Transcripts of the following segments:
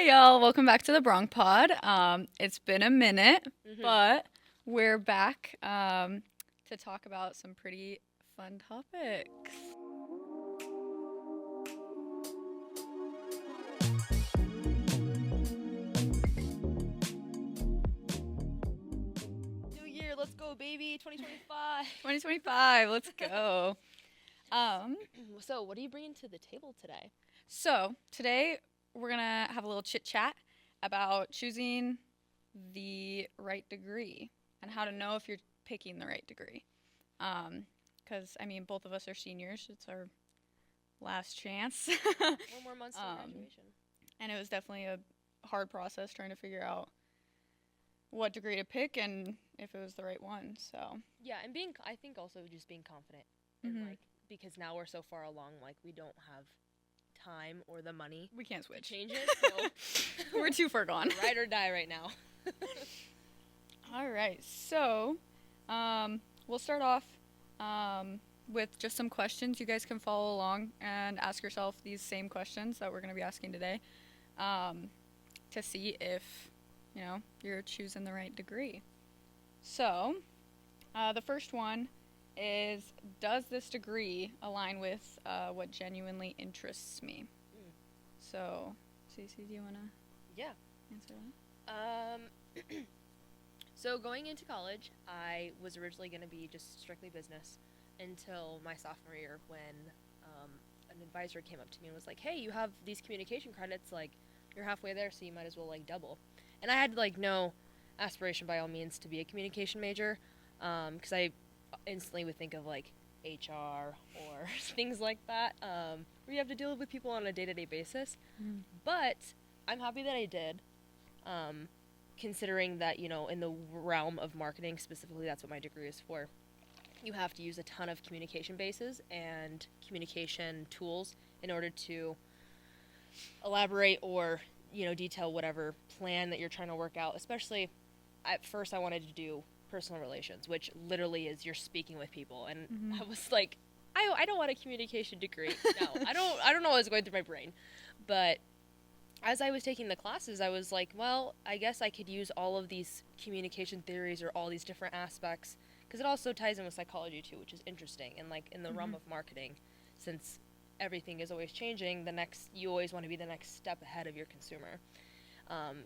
y'all. Welcome back to the BroncPod. It's been a minute, but we're back to talk about some pretty fun topics. New year, let's go, baby. 2025. 2025, let's go. So, what are you bringing to the table today? So today we're gonna have a little chit chat about choosing the right degree and how to know if you're picking the right degree. Because both of us are seniors. It's our last chance. 4 more months to graduation. And it was definitely a hard process trying to figure out what degree to pick and if it was the right one. So yeah, and I think also just being confident, and because now we're so far along, we don't have time or the money. We can't switch. To change it. So we're too far gone. Ride or die right now. All right, so we'll start off with just some questions. You guys can follow along and ask yourself these same questions that we're going to be asking today to see if, you're choosing the right degree. So the first one is, does this degree align with what genuinely interests me? So, Cici, do you want to answer that? So going into college, I was originally going to be just strictly business until my sophomore year when an advisor came up to me and was like, hey, you have these communication credits, you're halfway there, so you might as well, double. And I had, no aspiration by all means to be a communication major, because I instantly would think of, HR or things like that, where you have to deal with people on a day-to-day basis. But I'm happy that I did. Considering that, in the realm of marketing, specifically, that's what my degree is for. You have to use a ton of communication bases and communication tools in order to elaborate or, detail whatever plan that you're trying to work out. Especially, at first, I wanted to do personal relations, which literally is you're speaking with people. And I was like, I don't want a communication degree. No, I don't know what was going through my brain. But as I was taking the classes, I was like, well, I guess I could use all of these communication theories or all these different aspects, because it also ties in with psychology too, which is interesting. And in the realm of marketing, since everything is always changing, you always want to be the next step ahead of your consumer.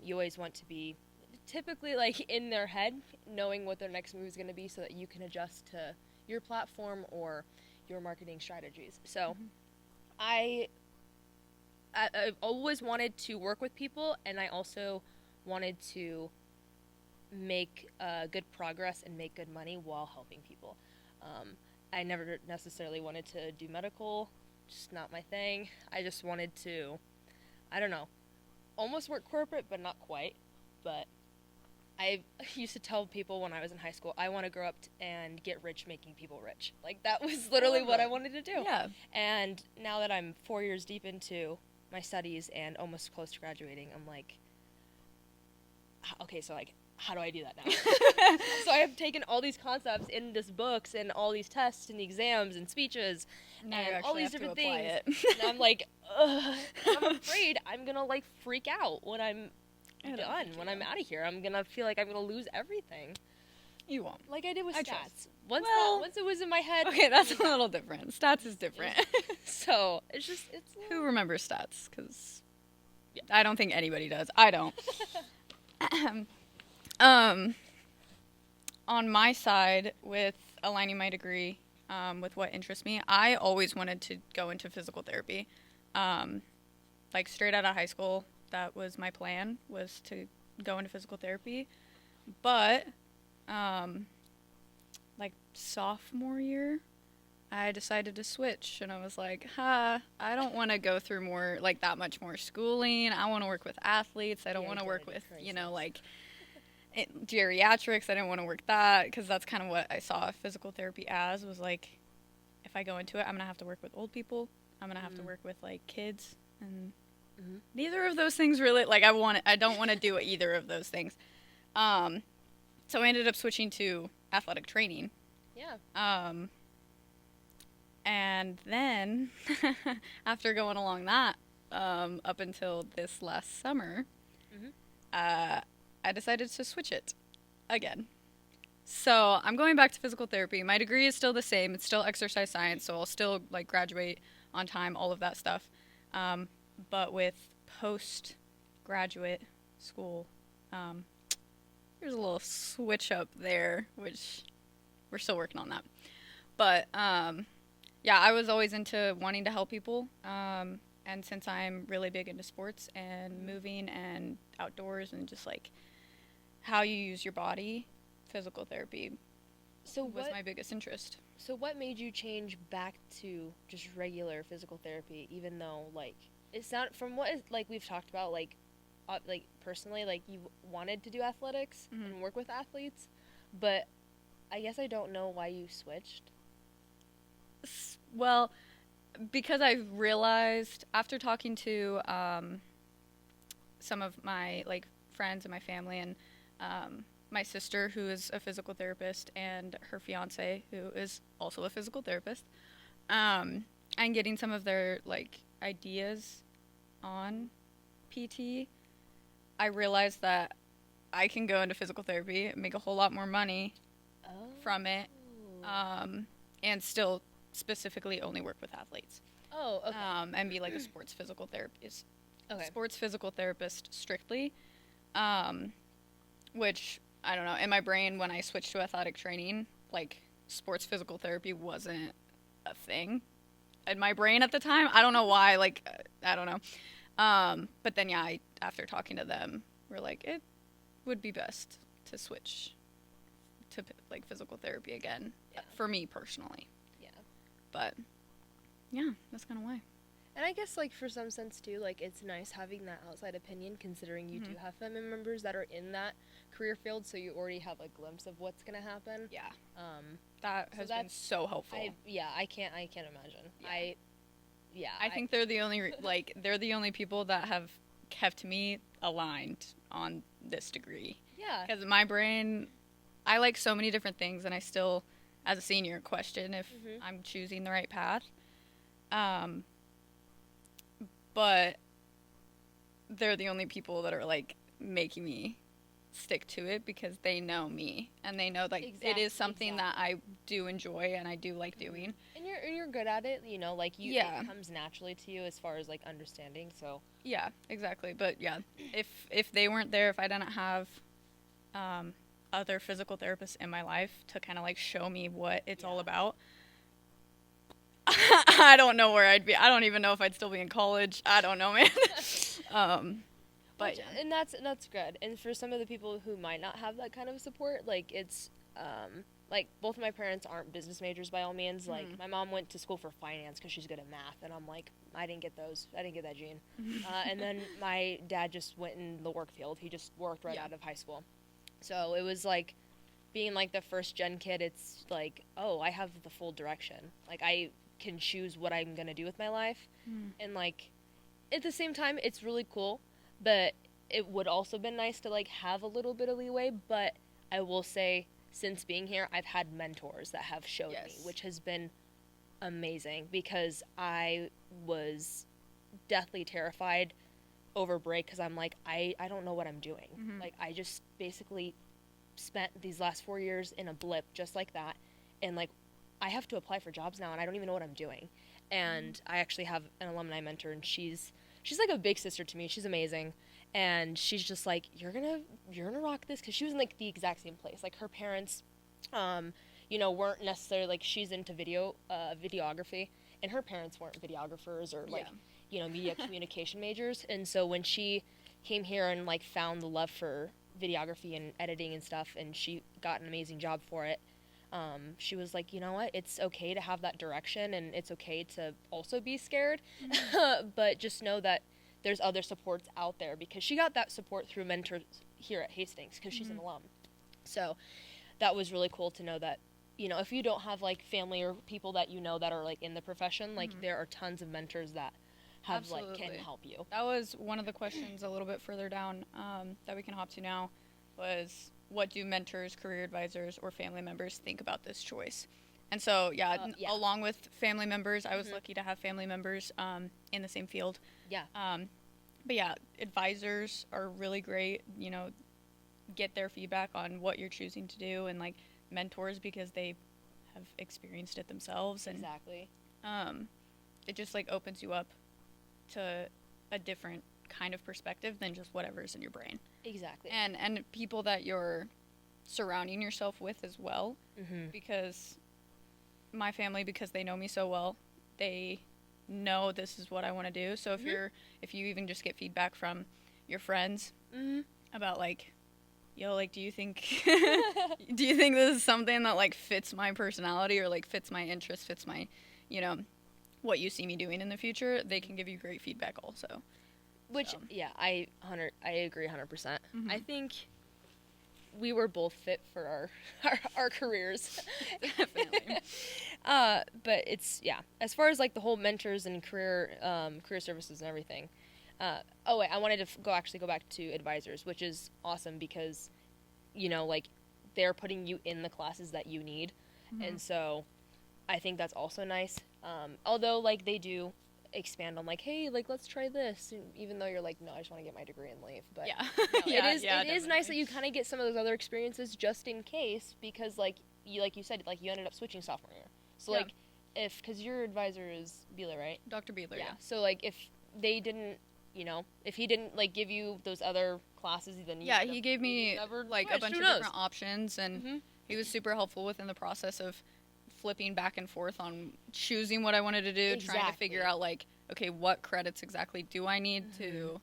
You always want to be typically in their head, knowing what their next move is going to be, so that you can adjust to your platform or your marketing strategies. So I've always wanted to work with people, and I also wanted to make good progress and make good money while helping people. I never necessarily wanted to do medical, just not my thing. I just wanted to, I don't know, almost work corporate, but not quite. But I used to tell people when I was in high school, I want to grow up and get rich making people rich. That was literally what I wanted to do. Yeah. And now that I'm 4 years deep into my studies and almost close to graduating, I'm like, okay, so how do I do that now? So I have taken all these concepts in these books and all these tests and exams and speeches and all these different things. And I'm like, ugh, I'm afraid I'm gonna freak out when I'm done, when I'm out of here. I'm gonna feel like I'm gonna lose everything. You won't. Like I did with stats. Once it was in my head. Okay, that's a little different. Stats is different. So it's who remembers stats? Because I don't think anybody does. I don't. On my side, with aligning my degree with what interests me, I always wanted to go into physical therapy. Straight out of high school, that was my plan, was to go into physical therapy. But sophomore year, I decided to switch, and I was like, I don't want to go through more, that much more schooling. I want to work with athletes. I don't want to work with, geriatrics. I didn't want to work that, because that's kind of what I saw physical therapy as, was if I go into it, I'm going to have to work with old people. I'm going to have to work with, kids, and neither of those things really, I don't want to do either of those things. So I ended up switching to athletic training. Yeah. And then, after going along that up until this last summer, Mm-hmm. I decided to switch it again. So I'm going back to physical therapy. My degree is still the same. It's still exercise science, so I'll still like graduate on time, all of that stuff. But with postgraduate school, um, there's a little switch up there, which we're still working on that. But yeah, I was always into wanting to help people. And since I'm really big into sports and moving and outdoors and just like how you use your body, physical therapy So was what? my biggest interest. So what made you change back to just regular physical therapy, even though like it's not from what is, like we've talked about like personally like you wanted to do athletics Mhm. and work with athletes, but I guess I don't know why you switched. Well, because I realized after talking to some of my like friends and my family and my sister who is a physical therapist and her fiance who is also a physical therapist, and getting some of their like ideas on PT, I realized that I can go into physical therapy, make a whole lot more money Oh. from it, and still specifically only work with athletes. Oh, okay. And be like a sports physical therapist. Okay. Sports physical therapist strictly, which I don't know. In my brain, when I switched to athletic training, like sports physical therapy wasn't a thing in my brain at the time. I don't know why. Like I don't know. But then yeah, after talking to them, we're like it would be best to switch to like physical therapy again Yeah. for me personally. Yeah. But yeah, that's kind of why. And I guess like for some sense too, like it's nice having that outside opinion considering you do have family members that are in that career field, so you already have a glimpse of what's gonna happen. Yeah, Um that So has been that's- so helpful. I can't imagine. Yeah. I think they're the only like they're the only people that have kept me aligned on this degree. yeah. Because my brain, I like so many different things, and I still, as a senior, question if Mhm. I'm choosing the right path. But they're the only people that are like making me stick to it because they know me and they know like it is something that I do enjoy and I do like doing. And you're good at it, you know, like Yeah. it comes naturally to you as far as like understanding. So Yeah, exactly. But yeah, if they weren't there, if I didn't have other physical therapists in my life to kind of like show me what it's all about, I don't know where I'd be. I don't even know if I'd still be in college. I don't know, man. But Which- yeah. and that's good. And for some of the people who might not have that kind of support, like it's like both of my parents aren't business majors by all means. Like my mom went to school for finance because she's good at math, and I'm like, I didn't get those. I didn't get that gene. And then my dad just went in the work field. He just worked right out of high school. So it was like being like the first gen kid. It's like, oh, I have the full direction. Like I can choose what I'm gonna do with my life, and like at the same time, it's really cool. But it would also been nice to like have a little bit of leeway. But I will say, since being here, I've had mentors that have showed me, which has been amazing because I was deathly terrified over break because I'm like, I don't know what I'm doing. Like I just basically spent these last 4 years in a blip just like that, and like I have to apply for jobs now and I don't even know what I'm doing. And I actually have an alumni mentor, and she's like a big sister to me. She's amazing, and she's just like, you're gonna rock this, because she was in like the exact same place. Like her parents you know, weren't necessarily like, she's into videography, and her parents weren't videographers or like you know, media communication majors. And so when she came here and like found the love for videography and editing and stuff, and she got an amazing job for it, she was like, you know what, it's okay to have that direction, and it's okay to also be scared, but just know that there's other supports out there, because she got that support through mentors here at Hastings because she's an alum. So that was really cool to know that, you know, if you don't have like family or people that you know that are like in the profession, like there are tons of mentors that have like can help you. That was one of the questions a little bit further down that we can hop to now, was what do mentors, career advisors, or family members think about this choice? And so, Yeah. along with family members, I was Mhm. lucky to have family members in the same field. Yeah. But yeah, advisors are really great. Get their feedback on what you're choosing to do, and like mentors because they have experienced it themselves, and Exactly. it just like opens you up to a different kind of perspective than just whatever's in your brain. Exactly. And people that you're surrounding yourself with as well, Mhm. because my family, because they know me so well, they know this is what I want to do. So Mhm. if you even just get feedback from your friends Mhm. about like, yo, like, do you think do you think this is something that like fits my personality or like fits my interests, fits my, you know, what you see me doing in the future, they can give you great feedback also. Which, So. yeah, I agree 100%. Mhm. I think we were both fit for our careers. Definitely. But it's, yeah, as far as like the whole mentors and career services and everything. Oh wait, I wanted to go back to advisors, which is awesome because, like they're putting you in the classes that you need, Mhm. and so I think that's also nice. Although like they do expand on like, hey, like let's try this, and even though you're like, no, I just want to get my degree and leave. But Yeah. no, Yeah, it is yeah, nice definitely. that you kind of get some of those other experiences just in case, because like you said, like you ended up switching sophomore year. So Yeah. like because your advisor is Beeler, right? Dr. Beedler, yeah. So like if they didn't, if he didn't like give you those other classes, then Yeah, he gave me never like a switched. bunch Who of knows? different options, and Mhm. he was super helpful within the process of flipping back and forth on choosing what I wanted to do, trying to figure Exactly. out like, okay, what credits exactly do I need to,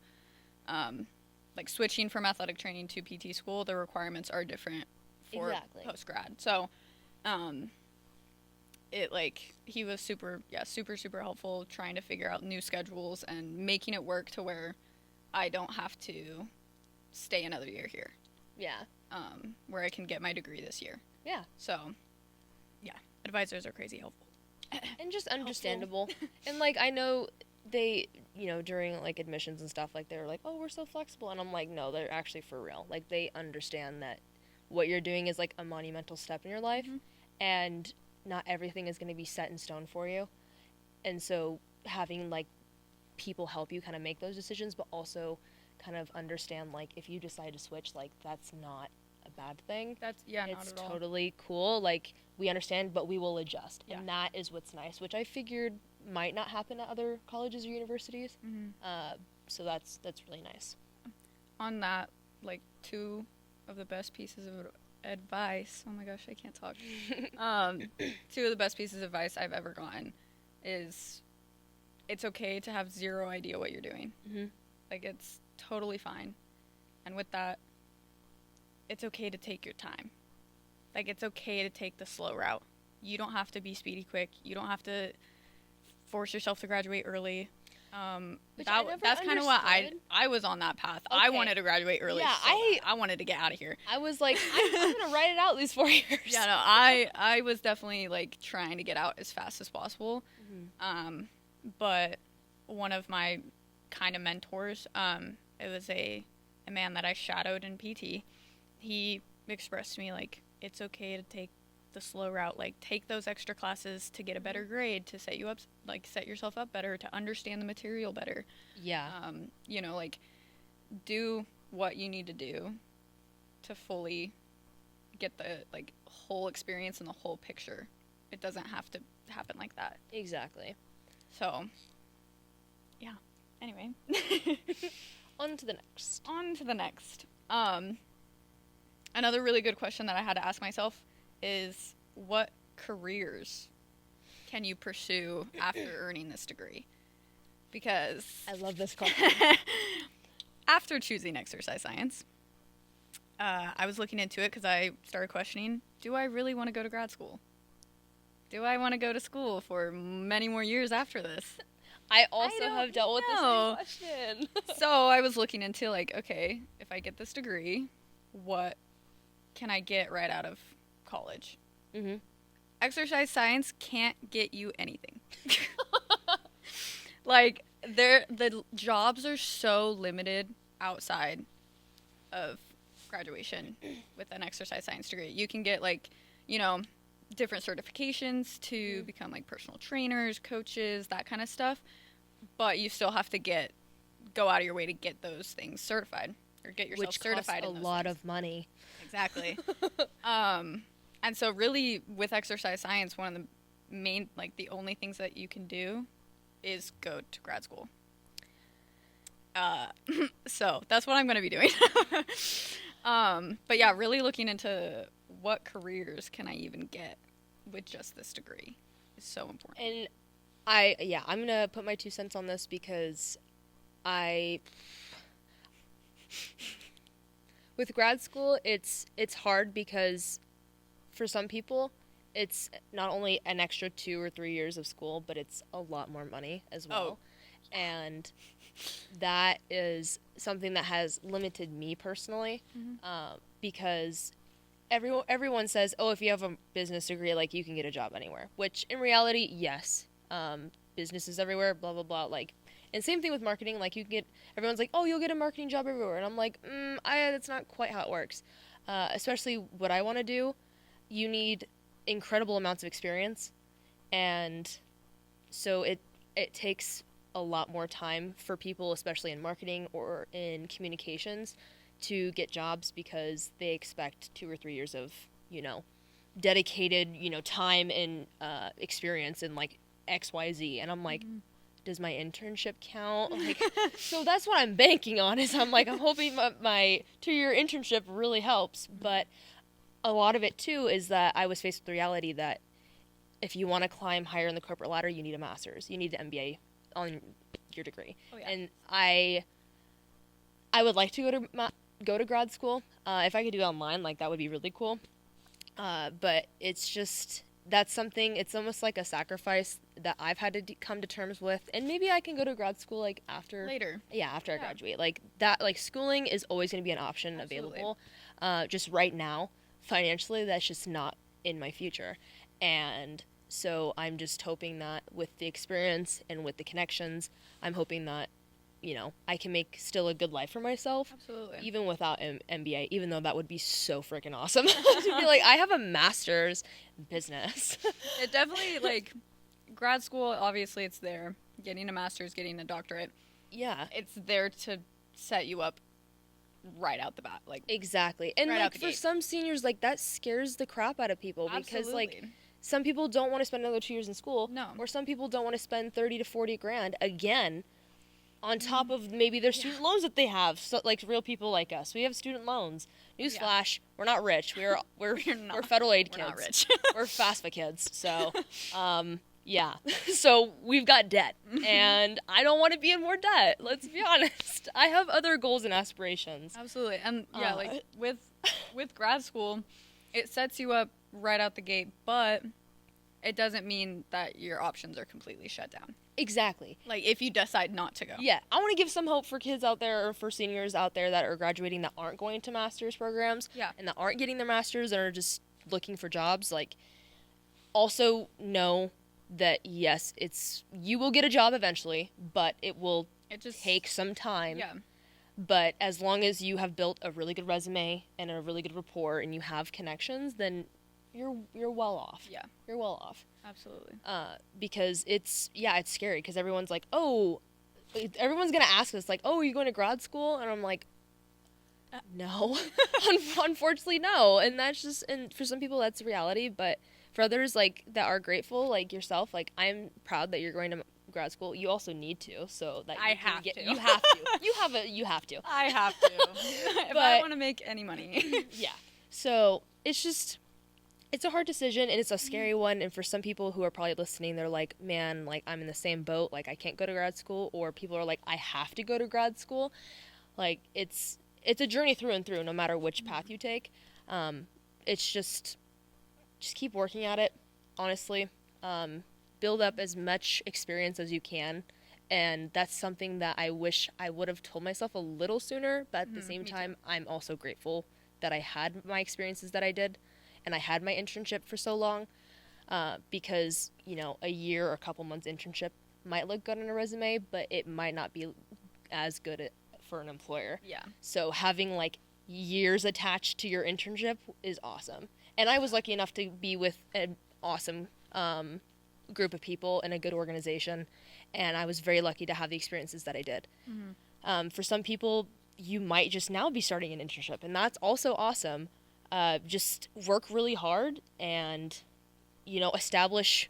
like switching from athletic training to PT school, the requirements are different for Exactly. post grad. So, it like he was super helpful trying to figure out new schedules and making it work to where I don't have to stay another year here. Yeah. Where I can get my degree this year. Yeah. So, yeah, advisors are crazy helpful. And just understandable. And like I know they, during like admissions and stuff, like they're like, oh, we're so flexible, and I'm like, no, they're actually for real. Like they understand that what you're doing is like a monumental step in your life, Mhm. and not everything is going to be set in stone for you. And so having like people help you kind of make those decisions, but also kind of understand like if you decide to switch, like that's not a bad thing. Not It's at all. totally cool. Like we understand, but we will adjust, Yeah. and that is what's nice, which I figured might not happen at other colleges or universities. Mhm. So that's really nice. On that, like two of the best pieces of advice. Oh my gosh, I can't talk. Two of the best pieces of advice I've ever gotten is it's okay to have zero idea what you're doing. Mhm. Like it's totally fine. And with that, it's okay to take your time. Like it's okay to take the slow route. You don't have to be speedy quick. You don't have to force yourself to graduate early. Which I never that's kind of what understood. I was on that path. I Okay. wanted to graduate early. Yeah, so bad. I wanted to get out of here. I was like, I'm gonna write it out these 4 years. Yeah, no, I was definitely like trying to get out as fast as possible. Mhm. But one of my kind of mentors, it was a man that I shadowed in PT. He expressed to me like it's okay to take the slow route, like take those extra classes to get a better grade, to set you up, like set yourself up better, to understand the material better. Yeah. Like do what you need to do to fully get the like whole experience and the whole picture. It doesn't have to happen like that. Exactly. So, yeah. Anyway, On to the next. on to the next. Another really good question that I had to ask myself is what careers can you pursue after earning this degree? Because I love this question. after choosing exercise science, I was looking into it because I started questioning, do I really want to go to grad school? Do I want to go to school for many more years after this? I also don't have dealt with this know. same question. So I was looking into like, okay, if I get this degree, what can I get right out of college? Mhm. Exercise science can't get you anything. Like the jobs are so limited outside of graduation with an exercise science degree. You can get like, different certifications to become like personal trainers, coaches, that kind of stuff. But you still have to go out of your way to get those things certified or get yourself Which certified costs in a those lot things. of money. Exactly. And so really with exercise science, one of the main, like the only things that you can do is go to grad school. So that's what I'm going to be doing. But yeah, really looking into what careers can I even get with just this degree is so important. And I'm going to put my 2 cents on this because with grad school, it's hard because for some people, it's not only an extra 2 or 3 years of school, but it's a lot more money as well. And that is something that has limited me personally, because everyone says, oh, if you have a business degree, like, you can get a job anywhere. Which, in reality, yes. Businesses everywhere, blah, blah, blah. Like, and same thing with marketing. Like, everyone's like, oh, you'll get a marketing job everywhere. And I'm like, that's not quite how it works. Especially what I want to do, you need incredible amounts of experience. And so it takes a lot more time for people, especially in marketing or in communications, to get jobs because they expect 2 or 3 years of, dedicated, time and experience in like XYZ. And I'm like, does my internship count? Like, so that's what I'm banking on is I'm hoping my 2-year internship really helps. But a lot of it too is that I was faced with the reality that if you want to climb higher in the corporate ladder, you need a master's. You need an MBA on your degree. Oh, yeah. And I would like to go to grad school. If I could do it online, like, that would be really cool. But it's just, that's something, it's almost like a sacrifice that I've had to come to terms with. And maybe I can go to grad school like after Later. Yeah, after I graduate. Like that, like, schooling is always going to be an option available. Just right now, financially, that's just not in my future. And so I'm just hoping that with the experience and with the connections, I'm hoping that, I can make still a good life for myself. Absolutely. Even without an MBA, even though that would be so freaking awesome. To be like, I have a master's in business. It definitely, like, grad school, obviously it's there. Getting a master's, getting a doctorate. Yeah. It's there to set you up right out the bat. Like, exactly. And right like out the for gate. some seniors, like, that scares the crap out of people. Because, like, Absolutely. some people don't want to spend another 2 years in school. No. Or some people don't want to spend 30 to 40 grand again on top of maybe their student loans that they have. So, like, real people like us, we have student loans. Newsflash, we're not rich. We're We're federal aid We're kids. not rich. We're FAFSA kids. So, yeah. So we've got debt, and I don't want to be in more debt. Let's be honest. I have other goals and aspirations. Absolutely. And yeah, like with grad school, it sets you up right out the gate, but it doesn't mean that your options are completely shut down. Exactly. Like, if you decide not to go. Yeah, I want to give some hope for kids out there, or for seniors out there that are graduating that aren't going to master's programs. Yeah. And that aren't getting their master's and are just looking for jobs. Like, also know that, yes, you will get a job eventually, but it will take some time. Yeah. But as long as you have built a really good resume and a really good rapport and you have connections, then you're well off. Yeah. You're well off. Absolutely. Because it's scary because everyone's like, oh, everyone's going to ask us, like, oh, are you going to grad school? And I'm like, no. Unfortunately, no. And that's just, and for some people that's reality, but for others, like, that are grateful, like yourself, like, I'm proud that you're going to grad school. You also need to, so that I have to. You have to. You have to. I have to. If I want to make any money. Yeah. So it's just, it's a hard decision, and it's a scary one. And for some people who are probably listening, they're like, man, like, I'm in the same boat. Like, I can't go to grad school. Or people are like, I have to go to grad school. Like, it's a journey through and through, no matter which path you take. It's just keep working at it, honestly. Build up as much experience as you can. And that's something that I wish I would have told myself a little sooner. But at the same time, I'm also grateful that I had my experiences that I did. And I had my internship for so long, because, a year or a couple months internship might look good on a resume, but it might not be as good for an employer. Yeah. So having, like, years attached to your internship is awesome. And I was lucky enough to be with an awesome group of people in a good organization, and I was very lucky to have the experiences that I did. For some people, you might just now be starting an internship, and that's also awesome. Just work really hard and, establish,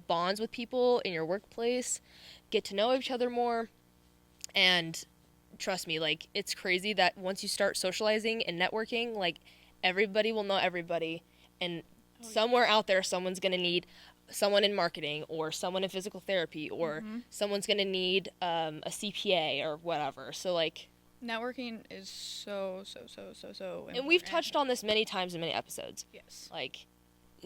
bonds with people in your workplace, get to know each other more, and trust me, like, it's crazy that once you start socializing and networking, like, everybody will know everybody, and somewhere out there, someone's going to need someone in marketing or someone in physical therapy or someone's going to need a CPA or whatever. So, like, networking is so important. And we've touched on this many times in many episodes. Yes. Like,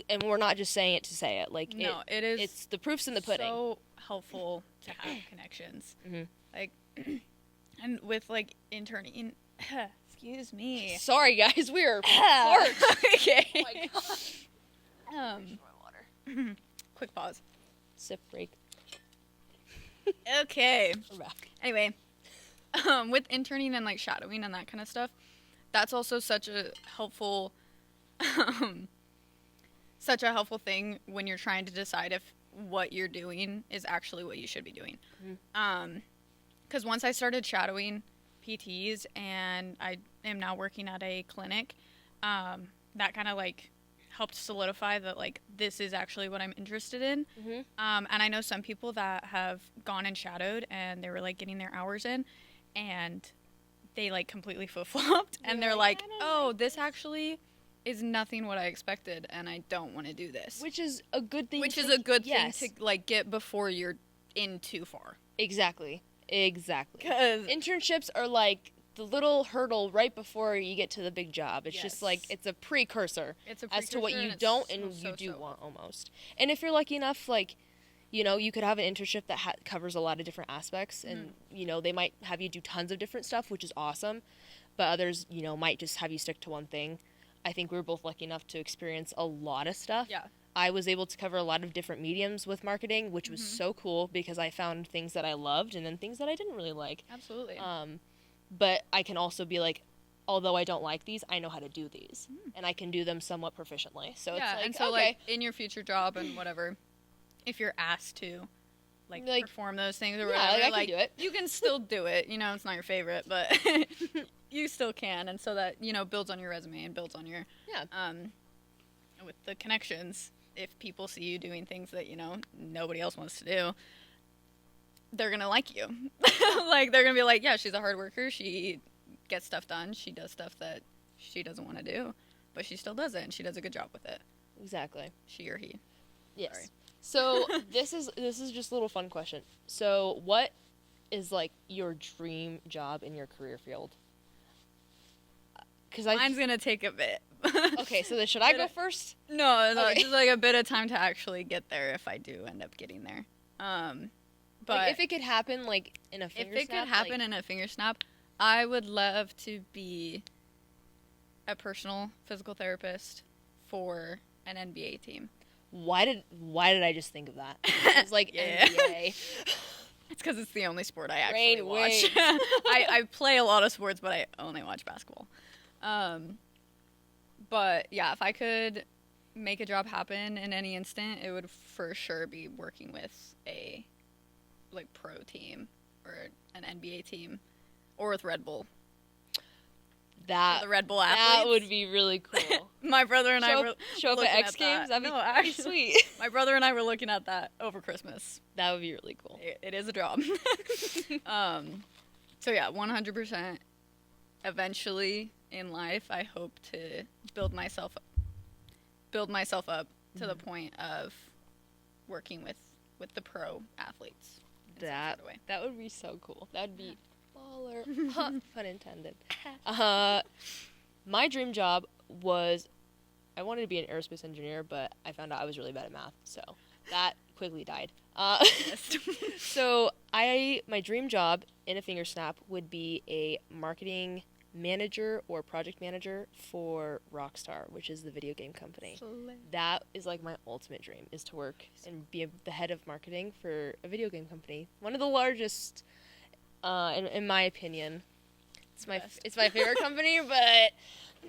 and we're not just saying it to say it. Like, no, it is. It's the proof's in the pudding. So helpful to have connections. Like, and with like interning. Excuse me. Sorry, guys, we are parched. Okay. Oh my god. Water. Quick pause. Sip break. Okay. We're back. Anyway, with interning and like shadowing and that kind of stuff, that's also such a helpful thing when you're trying to decide if what you're doing is actually what you should be doing. Because once I started shadowing PTs and I am now working at a clinic, that kind of like helped solidify that like this is actually what I'm interested in. And I know some people that have gone and shadowed and they were like getting their hours in and they like completely flip-flopped and they're like, oh, this actually is nothing what I expected and I don't want to do this. Which is a good thing. Which is a good thing to like get before you're in too far. Exactly. Because internships are like the little hurdle right before you get to the big job. It's just like, it's a precursor. As to what you don't and you do want almost. And if you're lucky enough, like, you could have an internship that covers a lot of different aspects and, they might have you do tons of different stuff, which is awesome. But others, might just have you stick to one thing. I think we were both lucky enough to experience a lot of stuff. Yeah. I was able to cover a lot of different mediums with marketing, which was so cool because I found things that I loved and then things that I didn't really like. Absolutely. But I can also be like, although I don't like these, I know how to do these. And I can do them somewhat proficiently. So it's like, and so like in your future job and whatever, if you're asked to like perform those things or whatever, I can do it. You can still do it. It's not your favorite, but you still can. And so that, builds on your resume and builds on your, with the connections. If people see you doing things that, nobody else wants to do, they're going to like you. Like, they're going to be like, yeah, she's a hard worker. She gets stuff done. She does stuff that she doesn't want to do, but she still does it, and she does a good job with it. Exactly. She or he. Yes. Sorry. So this is just a little fun question. So what is, like, your dream job in your career field? Mine's going to take a bit. Okay, so then should I go first? No, okay. Just like a bit of time to actually get there if I do end up getting there. But like, if it could happen, like, in a finger snap? If it could happen in a finger snap, I would love to be a personal physical therapist for an NBA team. Why did I just think of that? It was like NBA. It's because it's the only sport I actually watch. I play a lot of sports, but I only watch basketball. But yeah, if I could make a job happen in any instant, it would for sure be working with a like pro team or an NBA team or with Red Bull. The Red Bull athletes. That would be really cool. My brother and I were show up at X Games. That'd be pretty sweet. My brother and I were looking at that over Christmas. That would be really cool. It is a job. So yeah, 100%. Eventually in life, I hope to build myself up to the point of working with the pro athletes. That would be so cool. That would be baller. Pun intended. My dream job was, I wanted to be an aerospace engineer, but I found out I was really bad at math, so that quickly died. So my dream job in a finger snap would be a marketing manager or project manager for Rockstar, which is the video game company. That is like my ultimate dream, is to work and be the head of marketing for a video game company. One of the largest, in my opinion. Best. it's my favorite company, but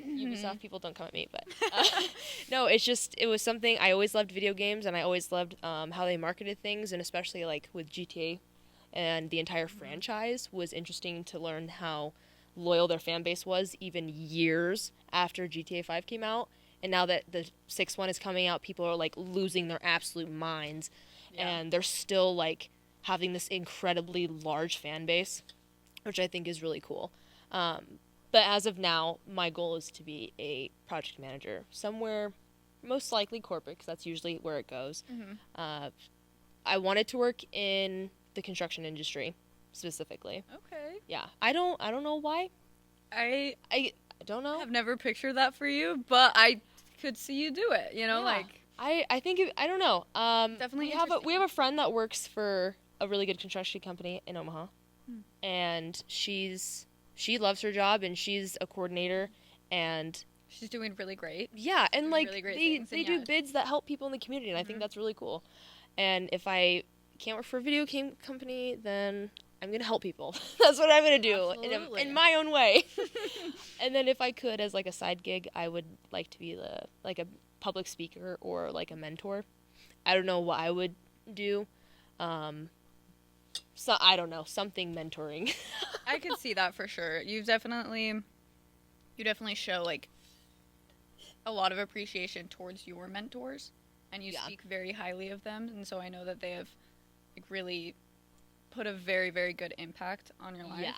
Ubisoft people don't come at me. But no, it was something. I always loved video games, and I always loved how they marketed things, and especially like with GTA and the entire franchise was interesting to learn how loyal their fan base was even years after GTA 5 came out. And now that the 6th one is coming out, people are like losing their absolute minds, and they're still like having this incredibly large fan base, which I think is really cool. But as of now, my goal is to be a project manager somewhere, most likely corporate, because that's usually where it goes. I wanted to work in the construction industry specifically. Okay. Yeah, I don't know why. I don't know. have never pictured that for you, but I could see you do it. You know, like I think I don't know. Definitely we have a friend that works for a really good construction company in Omaha, and she loves her job, and she's a coordinator, and she's doing really great. Yeah, and like really great they do bids that help people in the community, and I think that's really cool. And if I can't work for a video game company, then I'm gonna help people. That's what I'm gonna do in my own way. And then if I could, as like a side gig, I would like to be like a public speaker or like a mentor. I don't know what I would do. So I don't know, something mentoring. I could see that for sure. You definitely show like a lot of appreciation towards your mentors, and you speak very highly of them, and so I know that they have like really put a very, very good impact on your life. Yeah.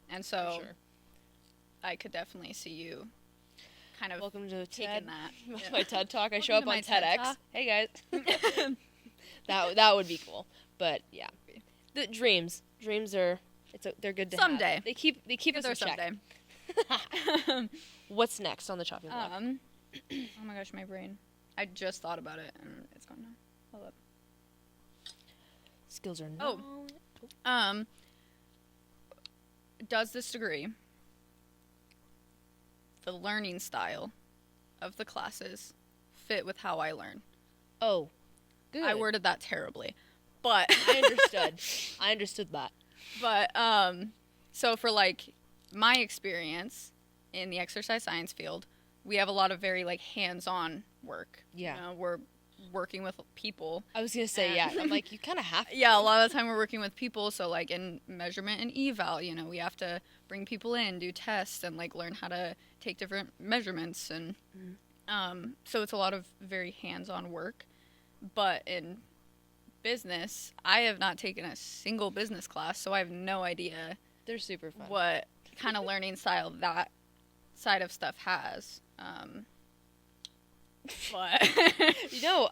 And so I could definitely see you kind of welcome to taking that. My TED Talk. I show up on TEDx. Hey guys. that would be cool. But yeah. The dreams are they're good to someday. Have. They keep us in check. What's next on the chopping block? Oh my gosh, my brain. I just thought about it and it's gone now. Hold up. Skills are does this degree, the learning style of the classes, fit with how I learn? Oh, good. I worded that terribly, but I understood that. But so for like my experience in the exercise science field, we have a lot of very like hands-on work. Yeah, you know, we're working with people. I was gonna say I'm like, you kind of have to. Yeah, a lot of the time we're working with people, so like in measurement and eval, you know, we have to bring people in, do tests, and like learn how to take different measurements, and so it's a lot of very hands-on work. But in business, I have not taken a single business class, so I have no idea. They're super fun. What kind of learning style that side of stuff has. But you know,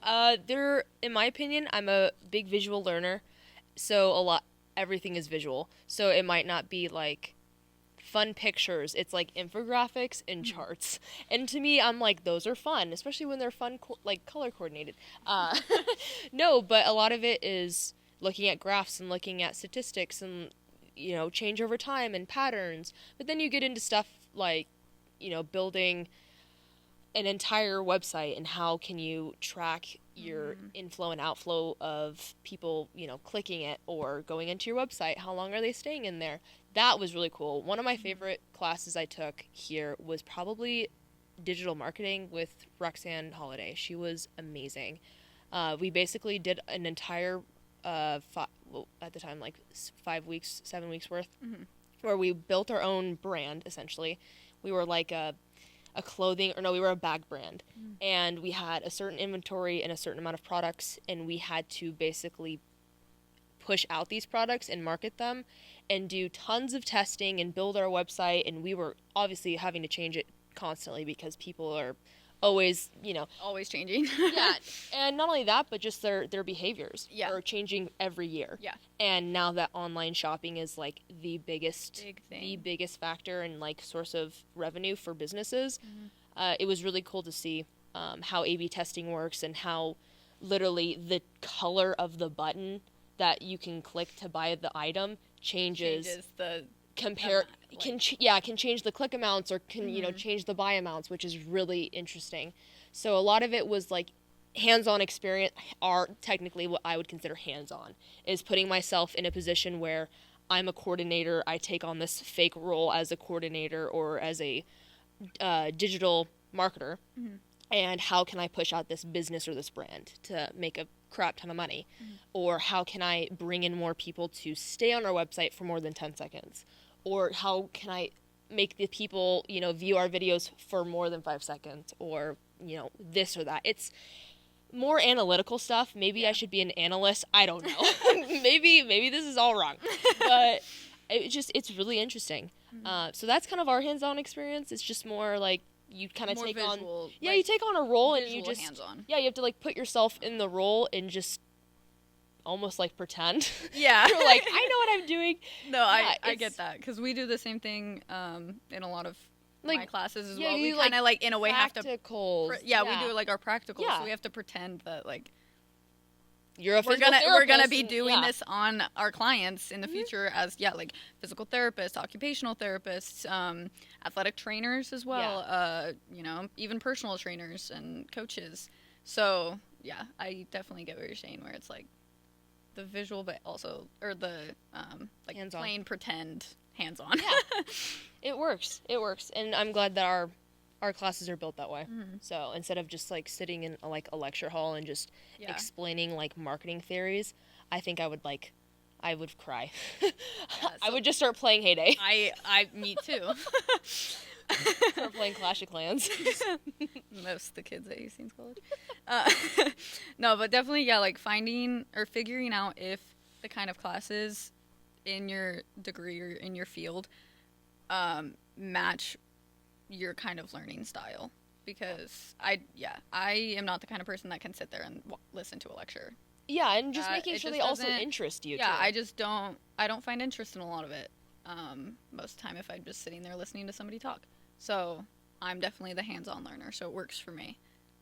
in my opinion, I'm a big visual learner, so everything is visual. So it might not be like fun pictures. It's like infographics and charts. And to me, I'm like, those are fun, especially when they're fun, like color coordinated. No, but a lot of it is looking at graphs and looking at statistics and, you know, change over time and patterns. But then you get into stuff like, you know, building an entire website and how can you track your inflow and outflow of people, you know, clicking it or going into your website. How long are they staying in there? That was really cool. One of my favorite classes I took here was probably digital marketing with Roxanne Holiday. She was amazing. We basically did an entire, at the time, like 7 weeks worth, where we built our own brand, essentially. We were like we were a bag brand, and we had a certain inventory and a certain amount of products, and we had to basically push out these products and market them and do tons of testing and build our website, and we were obviously having to change it constantly because people are always, you know, always changing. Yeah, and not only that, but just their behaviors are changing every year. Yeah. And now that online shopping is like the biggest factor and like source of revenue for businesses, it was really cool to see how A/B testing works and how literally the color of the button that you can click to buy the item changes the can change the click amounts or can you know change the buy amounts, which is really interesting. So a lot of it was like hands-on experience, are technically what I would consider hands-on, is putting myself in a position where I'm a coordinator, I take on this fake role as a coordinator or as a digital marketer, and how can I push out this business or this brand to make a crap ton of money? Or how can I bring in more people to stay on our website for more than 10 seconds? Or how can I make the people, view our videos for more than 5 seconds? Or, this or that. It's more analytical stuff. Maybe I should be an analyst. I don't know. maybe this is all wrong. But it's really interesting. So that's kind of our hands-on experience. It's just more like you kind of take visual, on, you take on a role and you just, hands-on. you have to like put yourself in the role and just almost like pretend. Yeah. You're like, I know what I'm doing. No, I get that, because we do the same thing in a lot of my classes as well. We kind of like in a way have to practicals. We do like our practicals. Yeah. So we have to pretend that like you're a physical we're gonna be therapist doing this on our clients in the future as like physical therapists, occupational therapists, athletic trainers as well. Even personal trainers and coaches. So yeah, I definitely get what you're saying, where it's like the visual, but also the like hands-on. Plain pretend hands-on. Yeah. It works, and I'm glad that our classes are built that way. So instead of just like sitting in a lecture hall and just explaining like marketing theories, I think I would cry. I would just start playing Heyday. Me too. Start playing Clash of Clans. Most of the kids at UC's college. No, but definitely, like finding or figuring out if the kind of classes in your degree or in your field match your kind of learning style. Because I am not the kind of person that can sit there and listen to a lecture. Yeah, and just making sure they also interest you. Yeah, too. I don't find interest in a lot of it. Most of the time if I'm just sitting there listening to somebody talk. So I'm definitely the hands-on learner, so it works for me.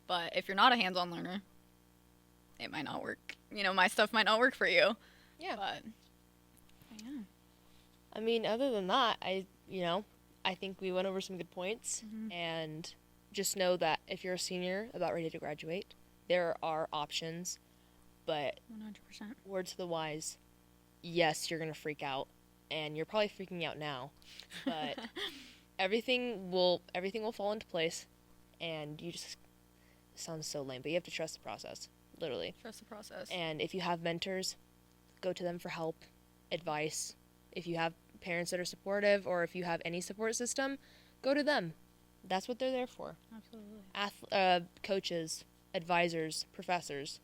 But if you're not a hands-on learner, it might not work. My stuff might not work for you. Yeah. But yeah. I mean, other than that, I think we went over some good points. And just know that if you're a senior about ready to graduate, there are options. But 100%. Word to the wise, yes, you're going to freak out. And you're probably freaking out now. But everything will fall into place. And you just... It sounds so lame, but you have to trust the process. Literally. Trust the process. And if you have mentors, go to them for help, advice. If you have parents that are supportive, or if you have any support system, go to them. That's what they're there for. Absolutely. Coaches, advisors, professors.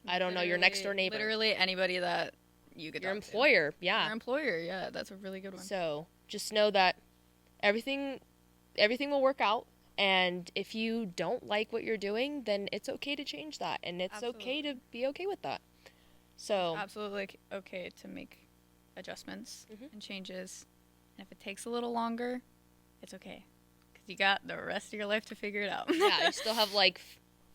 I don't know, your next door neighbor. Literally anybody that you could your talk employer, to. yeah. Your employer, yeah, that's a really good one. So just know that everything will work out. And if you don't like what you're doing, then it's okay to change that. And it's okay to be okay with that. So absolutely okay to make adjustments and changes. And if it takes a little longer, it's okay. Because you got the rest of your life to figure it out. Yeah, you still have like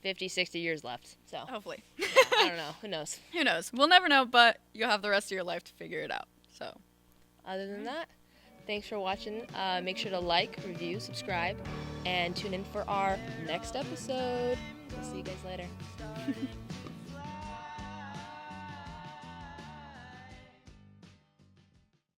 50, 60 years left. So hopefully. Yeah, I don't know. Who knows? Who knows? We'll never know, but you'll have the rest of your life to figure it out. So other than that, thanks for watching. Make sure to like, review, subscribe, and tune in for our next episode. We'll see you guys later.